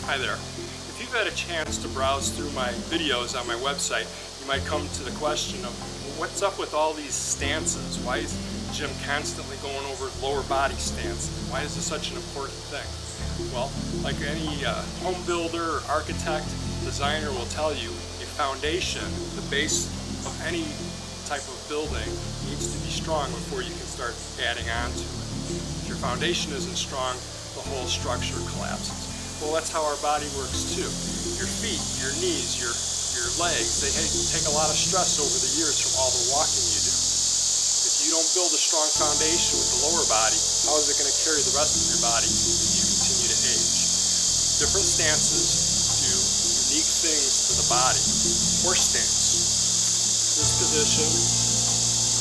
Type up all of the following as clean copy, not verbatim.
Hi there. If you've had a chance to browse through my videos on my website, you might come to the question of, well, what's up with all these stances? Why is Jim constantly going over lower body stances? Why is this such an important thing? Well, like any home builder, architect, designer will tell you, a foundation, the base of any type of building, needs to be strong before you can start adding on to it. If your foundation isn't strong, the whole structure collapses. Well, that's how our body works too. Your feet, your knees, your legs, they take a lot of stress over the years from all the walking you do. If you don't build a strong foundation with the lower body, how is it going to carry the rest of your body as you continue to age? Different stances do unique things to the body. Horse stance. This position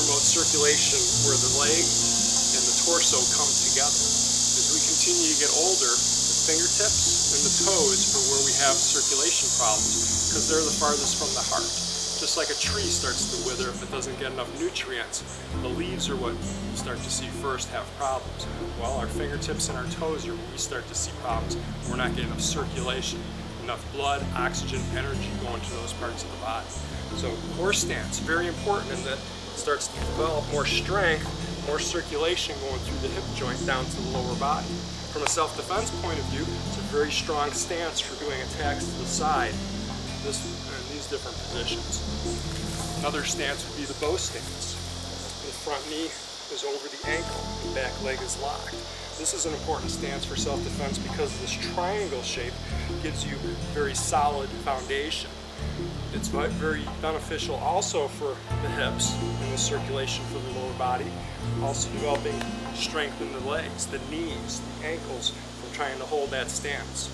promotes circulation where the leg and the torso come together. As we continue to get older, fingertips and the toes are where we have circulation problems because they're the farthest from the heart. Just like a tree starts to wither if it doesn't get enough nutrients, the leaves are what you start to see first have problems. Well, our fingertips and our toes are where we start to see problems. We're not getting enough circulation, enough blood, oxygen, energy going to those parts of the body. So horse stance, very important in that it starts to develop more strength, more circulation going through the hip joint down to the lower body. From a self-defense point of view, it's a very strong stance for doing attacks to the side, in these different positions. Another stance would be the bow stance. The front knee is over the ankle, the back leg is locked. This is an important stance for self-defense because this triangle shape gives you a very solid foundation. It's very beneficial also for the hips and the circulation for the lower body, also developing strength in the legs, the knees, the ankles from trying to hold that stance.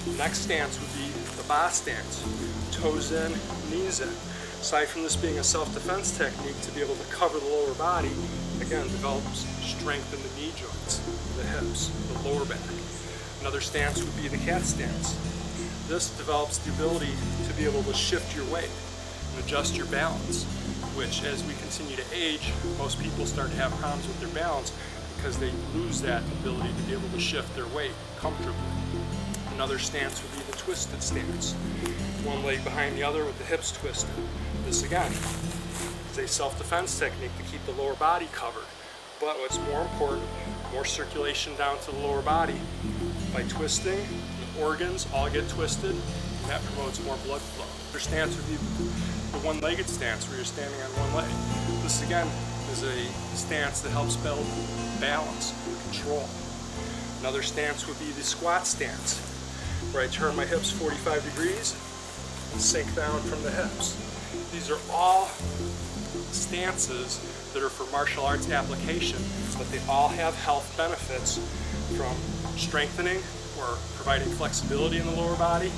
The next stance would be the ba stance, toes in, knees in. Aside from this being a self-defense technique to be able to cover the lower body, again, develops strength in the knee joints, the hips, the lower back. Another stance would be the cat stance. This develops the ability to be able to shift your weight and adjust your balance, which as we continue to age, most people start to have problems with their balance because they lose that ability to be able to shift their weight comfortably. Another stance would be the twisted stance. One leg behind the other with the hips twisted. This again is a self-defense technique to keep the lower body covered. But what's more important, more circulation down to the lower body. By twisting, the organs all get twisted, and that promotes more blood flow. Your stance would be the one-legged stance where you're standing on one leg. This again is a stance that helps build balance and control. Another stance would be the squat stance, where I turn my hips 45 degrees and sink down from the hips. These are all stances that are for martial arts application, but they all have health benefits from strengthening or providing flexibility in the lower body